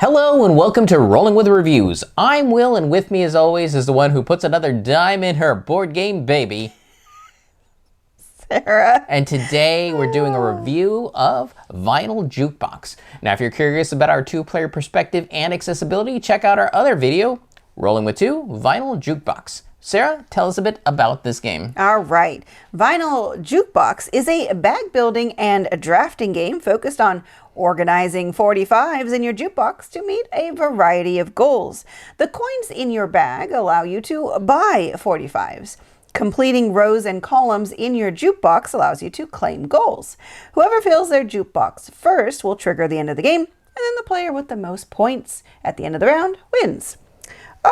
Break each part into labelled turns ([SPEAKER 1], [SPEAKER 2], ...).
[SPEAKER 1] Hello and welcome to Rolling with Reviews. I'm Will, and with me as always is the one who puts another dime in her board game baby,
[SPEAKER 2] Sarah.
[SPEAKER 1] And today we're doing a review of Vinyl Jukebox. Now if you're curious about our two-player perspective and accessibility, check out our other video, Rolling with Two, Vinyl Jukebox. Sarah, tell us a bit about this game.
[SPEAKER 2] All right. Vinyl Jukebox is a bag building and a drafting game focused on organizing 45s in your jukebox to meet a variety of goals. The coins in your bag allow you to buy 45s. Completing rows and columns in your jukebox allows you to claim goals. Whoever fills their jukebox first will trigger the end of the game, and then the player with the most points at the end of the round wins.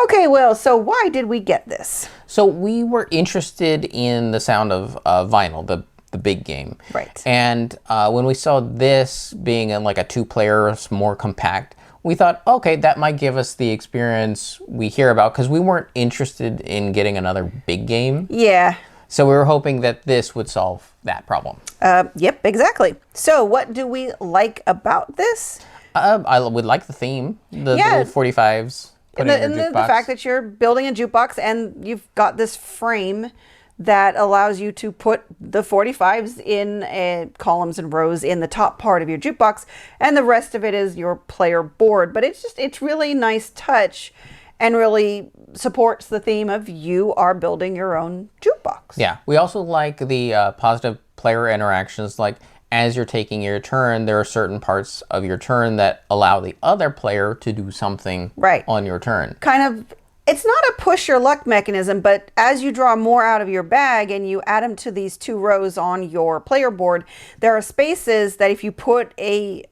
[SPEAKER 2] Okay, Will, so why did we get this?
[SPEAKER 1] So we were interested in the sound of vinyl, the big game.
[SPEAKER 2] Right.
[SPEAKER 1] And when we saw this being in like a two-player, more compact, we thought, okay, that might give us the experience we hear about, because we weren't interested in getting another big game.
[SPEAKER 2] Yeah.
[SPEAKER 1] So we were hoping that this would solve that problem.
[SPEAKER 2] Yep, exactly. So what do we like about this?
[SPEAKER 1] I would like the theme, the little 45s.
[SPEAKER 2] And the fact that you're building a jukebox and you've got this frame that allows you to put the 45s in columns and rows in the top part of your jukebox, and the rest of it is your player board. But it's really nice touch and really supports the theme of you are building your own jukebox.
[SPEAKER 1] Yeah, we also like the positive player interactions, like as you're taking your turn, there are certain parts of your turn that allow the other player to do something on your turn.
[SPEAKER 2] Kind of, it's not a push your luck mechanism, but as you draw more out of your bag and you add them to these two rows on your player board, there are spaces that if you put a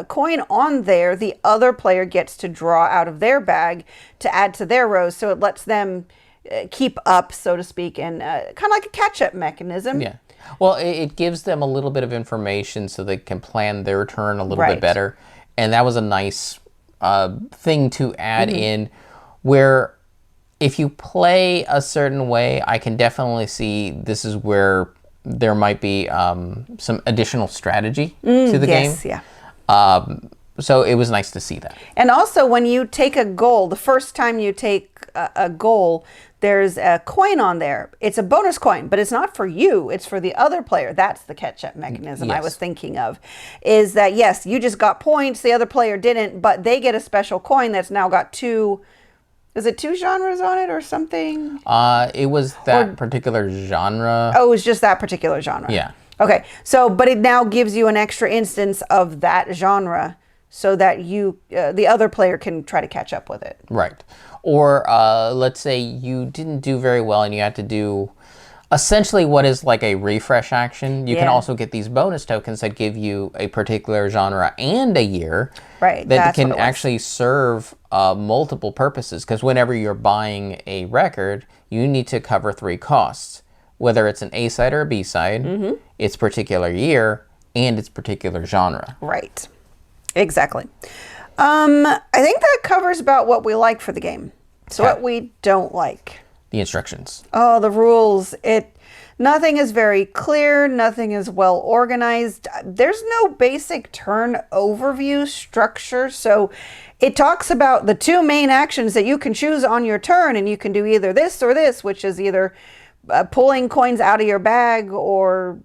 [SPEAKER 2] coin on there, the other player gets to draw out of their bag to add to their rows. So it lets them keep up, so to speak, and kind of like a catch-up mechanism.
[SPEAKER 1] Yeah. Well, it gives them a little bit of information so they can plan their turn a little bit better. And that was a nice thing to add in, where if you play a certain way, I can definitely see this is where there might be some additional strategy to the game.
[SPEAKER 2] Yeah.
[SPEAKER 1] So it was nice to see that.
[SPEAKER 2] And also when you take a goal, the first time you take a goal, there's a coin on there. It's a bonus coin, but it's not for you. It's for the other player. That's the catch-up mechanism I was thinking of. Is that, yes, you just got points, the other player didn't, but they get a special coin that's now got two... Is it two genres on it or something?
[SPEAKER 1] It was that particular genre.
[SPEAKER 2] Oh, it was just that particular genre.
[SPEAKER 1] Yeah.
[SPEAKER 2] Okay. So, but it now gives you an extra instance of that genre so that you, the other player can try to catch up with it.
[SPEAKER 1] Right. Or let's say you didn't do very well and you had to do essentially what is like a refresh action. You can also get these bonus tokens that give you a particular genre and a year.
[SPEAKER 2] Right.
[SPEAKER 1] That can actually serve multiple purposes, because whenever you're buying a record, you need to cover three costs, whether it's an A-side or a B-side, its particular year, and its particular genre.
[SPEAKER 2] Right. Exactly. I think that covers about what we like for the game. So what we don't like.
[SPEAKER 1] The instructions.
[SPEAKER 2] Oh, the rules. Nothing is very clear. Nothing is well organized. There's no basic turn overview structure. So it talks about the two main actions that you can choose on your turn, and you can do either this or this, which is either pulling coins out of your bag or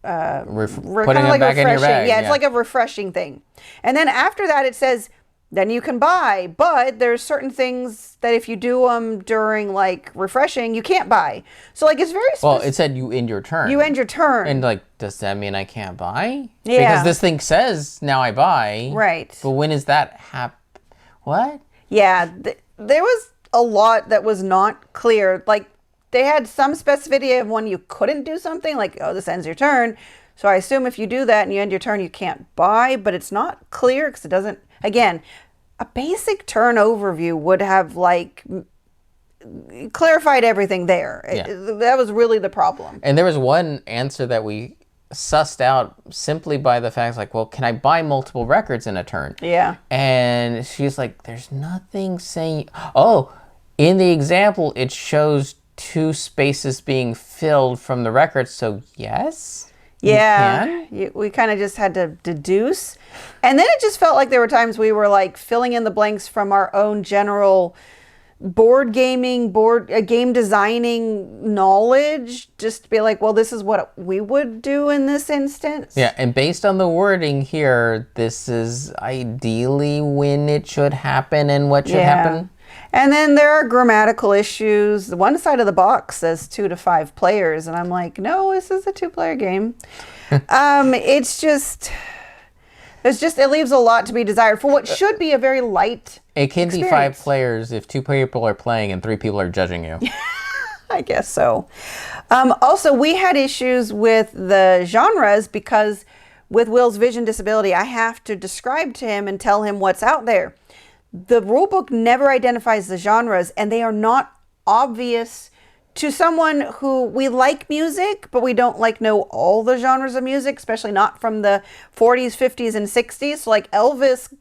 [SPEAKER 1] putting them back in your bag.
[SPEAKER 2] Yeah, it's like a refreshing thing. And then after that, it says, then you can buy, but there's certain things that if you do them during like refreshing, you can't buy. So like it's very specific.
[SPEAKER 1] Well, it said you end your turn.
[SPEAKER 2] You end your turn.
[SPEAKER 1] And like, does that mean I can't buy?
[SPEAKER 2] Yeah.
[SPEAKER 1] Because this thing says now I buy.
[SPEAKER 2] Right.
[SPEAKER 1] But when is that What?
[SPEAKER 2] Yeah, there was a lot that was not clear. Like they had some specificity of when you couldn't do something, like, oh, this ends your turn. So I assume if you do that and you end your turn, you can't buy, but it's not clear because it doesn't, again, a basic turn overview would have like clarified everything there.
[SPEAKER 1] Yeah.
[SPEAKER 2] That was really the problem.
[SPEAKER 1] And there was one answer that we sussed out simply by the fact, like, well, can I buy multiple records in a turn?
[SPEAKER 2] Yeah.
[SPEAKER 1] And she's like, there's nothing saying, oh, in the example, it shows two spaces being filled from the records, so yes?
[SPEAKER 2] Yeah, we kind of just had to deduce. And then it just felt like there were times we were like filling in the blanks from our own general board gaming, game designing knowledge, just to be like, well, this is what we would do in this instance.
[SPEAKER 1] Yeah, and based on the wording here, this is ideally when it should happen and what should happen.
[SPEAKER 2] And then there are grammatical issues. The one side of the box says 2 to 5 players, and I'm like, no, this is a 2-player game. It's just, it leaves a lot to be desired for what should be a very light
[SPEAKER 1] It can
[SPEAKER 2] experience.
[SPEAKER 1] be 5 players if 2 people are playing and 3 people are judging you.
[SPEAKER 2] I guess so. Also, we had issues with the genres because with Will's vision disability, I have to describe to him and tell him what's out there. The rulebook never identifies the genres, and they are not obvious to someone who we like music, but we don't know all the genres of music, especially not from the 40s, 50s, and 60s. So like Elvis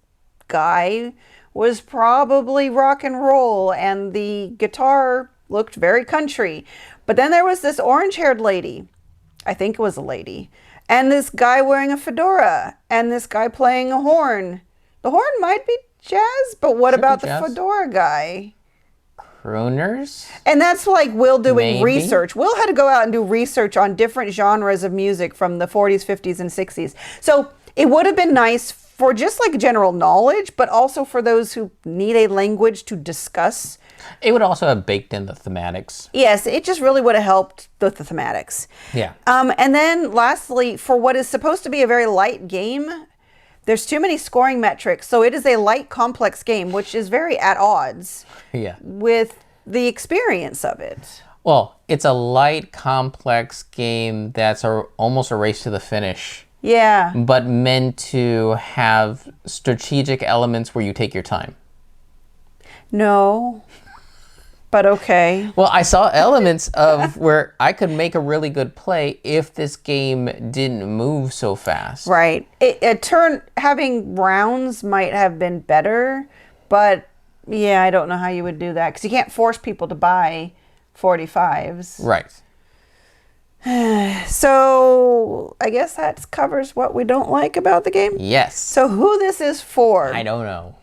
[SPEAKER 2] guy was probably rock and roll, and the guitar looked very country. But then there was this orange-haired lady, I think it was a lady, and this guy wearing a fedora, and this guy playing a horn. The horn might be jazz, but what about the fedora guy?
[SPEAKER 1] Crooners?
[SPEAKER 2] And that's like Will doing
[SPEAKER 1] Maybe.
[SPEAKER 2] research. Will had to go out and do research on different genres of music from the 40s, 50s, and 60s. So it would have been nice for just like general knowledge, but also for those who need a language to discuss.
[SPEAKER 1] It would also have baked in the thematics.
[SPEAKER 2] Yes, it just really would have helped with the thematics.
[SPEAKER 1] Yeah.
[SPEAKER 2] And then lastly, for what is supposed to be a very light game, there's too many scoring metrics. So it is a light, complex game, which is very at odds with the experience of it.
[SPEAKER 1] Well, it's a light, complex game that's almost a race to the finish.
[SPEAKER 2] Yeah.
[SPEAKER 1] But meant to have strategic elements where you take your time.
[SPEAKER 2] No. But okay.
[SPEAKER 1] Well, I saw elements of where I could make a really good play if this game didn't move so fast.
[SPEAKER 2] Right. Having rounds might have been better, but yeah, I don't know how you would do that because you can't force people to buy 45s.
[SPEAKER 1] Right.
[SPEAKER 2] So I guess that covers what we don't like about the game.
[SPEAKER 1] Yes.
[SPEAKER 2] So who this is for?
[SPEAKER 1] I don't know.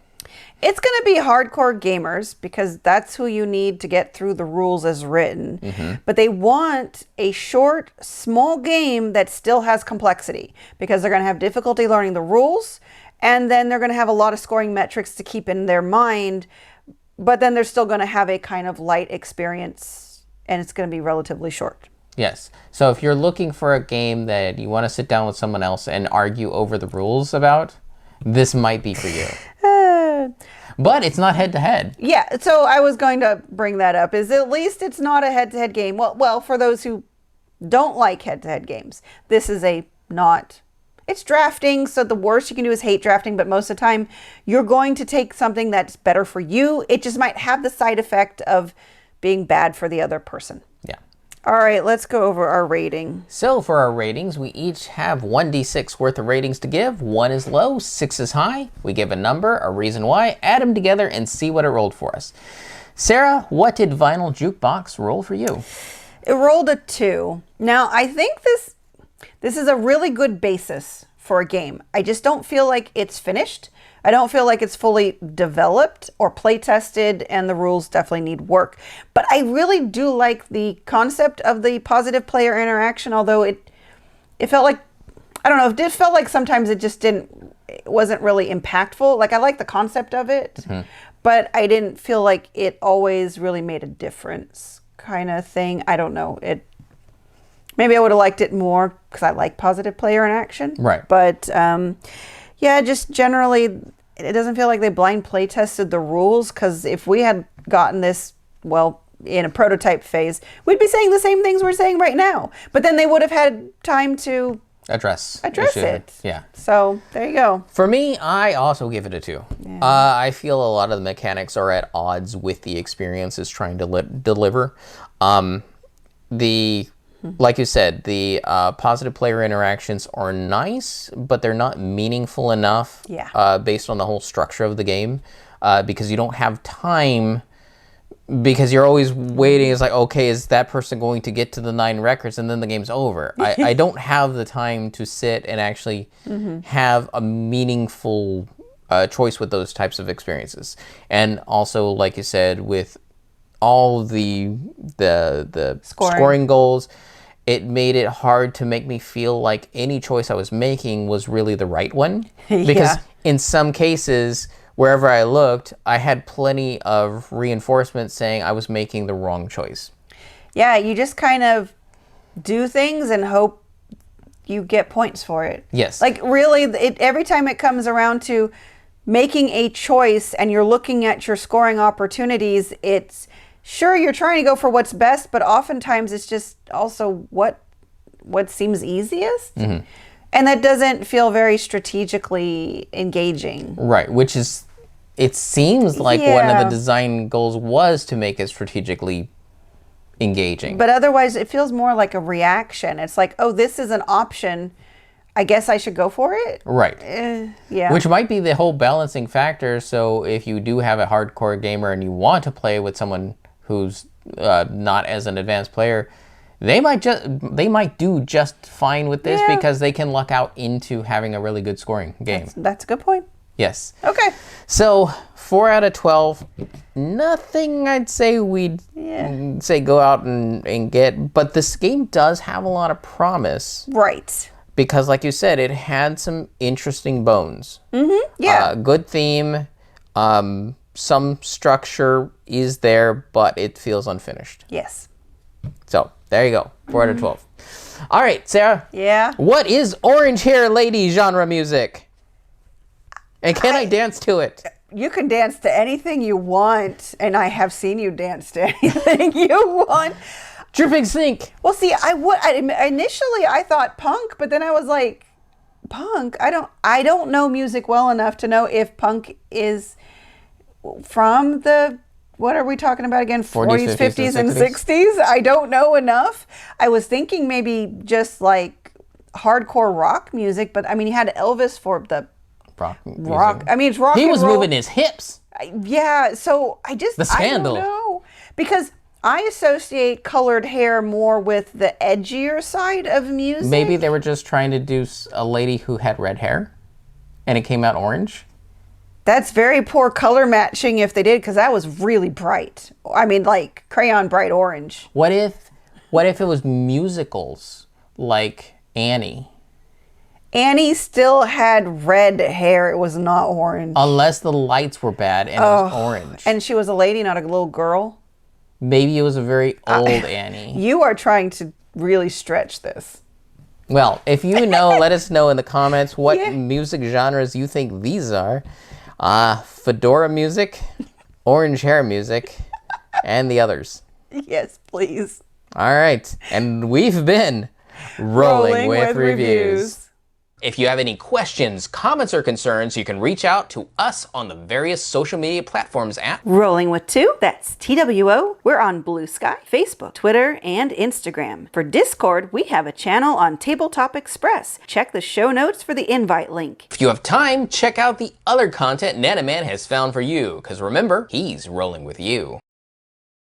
[SPEAKER 2] It's going to be hardcore gamers because that's who you need to get through the rules as written.
[SPEAKER 1] Mm-hmm.
[SPEAKER 2] But they want a short, small game that still has complexity because they're going to have difficulty learning the rules. And then they're going to have a lot of scoring metrics to keep in their mind. But then they're still going to have a kind of light experience and it's going to be relatively short.
[SPEAKER 1] Yes. So if you're looking for a game that you want to sit down with someone else and argue over the rules about, this might be for you. But it's not head-to-head.
[SPEAKER 2] Yeah, so I was going to bring that up, is at least it's not a head-to-head game. Well, for those who don't like head-to-head games, this is it's drafting, so the worst you can do is hate drafting, but most of the time you're going to take something that's better for you. It just might have the side effect of being bad for the other person.
[SPEAKER 1] Yeah.
[SPEAKER 2] All right, let's go over our rating.
[SPEAKER 1] So for our ratings, we each have 1d6 worth of ratings to give. 1 is low, 6 is high. We give a number, a reason why, add them together, and see what it rolled for us. Sarah, what did Vinyl Jukebox roll for you?
[SPEAKER 2] It rolled a 2. Now, I think this is a really good basis for a game. I just don't feel like it's finished. I don't feel like it's fully developed or play tested, and the rules definitely need work. But I really do like the concept of the positive player interaction, although it felt like, I don't know, it felt like sometimes it wasn't really impactful. Like I like the concept of it, but I didn't feel like it always really made a difference kind of thing. I don't know. Maybe I would have liked it more because I like positive player interaction.
[SPEAKER 1] Right.
[SPEAKER 2] But yeah, just generally, it doesn't feel like they blind play tested the rules, because if we had gotten this, in a prototype phase, we'd be saying the same things we're saying right now. But then they would have had time to
[SPEAKER 1] address
[SPEAKER 2] it.
[SPEAKER 1] Yeah.
[SPEAKER 2] So there you go.
[SPEAKER 1] For me, I also give it a 2. Yeah. I feel a lot of the mechanics are at odds with the experience it's trying to deliver. Like you said, the positive player interactions are nice, but they're not meaningful enough based on the whole structure of the game, because you don't have time because you're always waiting. It's like, okay, is that person going to get to the 9 records and then the game's over? I don't have the time to sit and actually have a meaningful choice with those types of experiences. And also, like you said, with all the scoring goals, it made it hard to make me feel like any choice I was making was really the right one. Because in some cases, wherever I looked, I had plenty of reinforcement saying I was making the wrong choice.
[SPEAKER 2] Yeah, you just kind of do things and hope you get points for it.
[SPEAKER 1] Yes.
[SPEAKER 2] Like really, every time it comes around to making a choice and you're looking at your scoring opportunities, it's sure you're trying to go for what's best, but oftentimes it's just also what seems easiest. And that doesn't feel very strategically engaging.
[SPEAKER 1] Right, which is, it seems like one of the design goals was to make it strategically engaging.
[SPEAKER 2] But otherwise, it feels more like a reaction. It's like, oh, this is an option. I guess I should go for it?
[SPEAKER 1] Right.
[SPEAKER 2] Yeah.
[SPEAKER 1] Which might be the whole balancing factor. So if you do have a hardcore gamer and you want to play with someone who's not as an advanced player, they might do just fine with this because they can luck out into having a really good scoring game.
[SPEAKER 2] That's a good point.
[SPEAKER 1] Yes.
[SPEAKER 2] Okay.
[SPEAKER 1] So 4 out of 12. Nothing I'd say we'd say go out and get, but this game does have a lot of promise.
[SPEAKER 2] Right.
[SPEAKER 1] Because like you said, it had some interesting bones.
[SPEAKER 2] Yeah.
[SPEAKER 1] Good theme. Some structure is there, but it feels unfinished.
[SPEAKER 2] Yes.
[SPEAKER 1] So there you go. 4 out of 12. All right, Sarah.
[SPEAKER 2] Yeah.
[SPEAKER 1] What is orange hair lady genre music? And can I dance to it?
[SPEAKER 2] You can dance to anything you want, and I have seen you dance to anything you want.
[SPEAKER 1] Dripping Sink.
[SPEAKER 2] Well, see, initially I thought punk, but then I was like, punk? I don't know music well enough to know if punk is from the, what are we talking about again? 40s, 50s, and 60s? I don't know enough. I was thinking maybe just like hardcore rock music, but I mean, you had Elvis for the
[SPEAKER 1] rock.
[SPEAKER 2] I mean, it's rock.
[SPEAKER 1] He was
[SPEAKER 2] and roll.
[SPEAKER 1] moving his hips.
[SPEAKER 2] Yeah, so the
[SPEAKER 1] Scandal.
[SPEAKER 2] I don't know. Because I associate colored hair more with the edgier side of music.
[SPEAKER 1] Maybe they were just trying to do a lady who had red hair, and it came out orange.
[SPEAKER 2] That's very poor color matching if they did, because that was really bright. I mean, like crayon bright orange.
[SPEAKER 1] What if it was musicals like Annie?
[SPEAKER 2] Annie still had red hair. It was not orange.
[SPEAKER 1] Unless the lights were bad and it was orange.
[SPEAKER 2] And she was a lady, not a little girl.
[SPEAKER 1] Maybe it was a very old Annie.
[SPEAKER 2] You are trying to really stretch this.
[SPEAKER 1] Well, if you know, let us know in the comments what music genres you think these are. Fedora music, orange hair music, and the others.
[SPEAKER 2] Yes, please.
[SPEAKER 1] All right. And we've been Rolling with Reviews. If you have any questions, comments, or concerns, you can reach out to us on the various social media platforms at
[SPEAKER 2] Rolling with Two, that's TWO. We're on Blue Sky, Facebook, Twitter, and Instagram. For Discord, we have a channel on Tabletop Express. Check the show notes for the invite link.
[SPEAKER 1] If you have time, check out the other content Nanaman has found for you, because remember, he's rolling with you.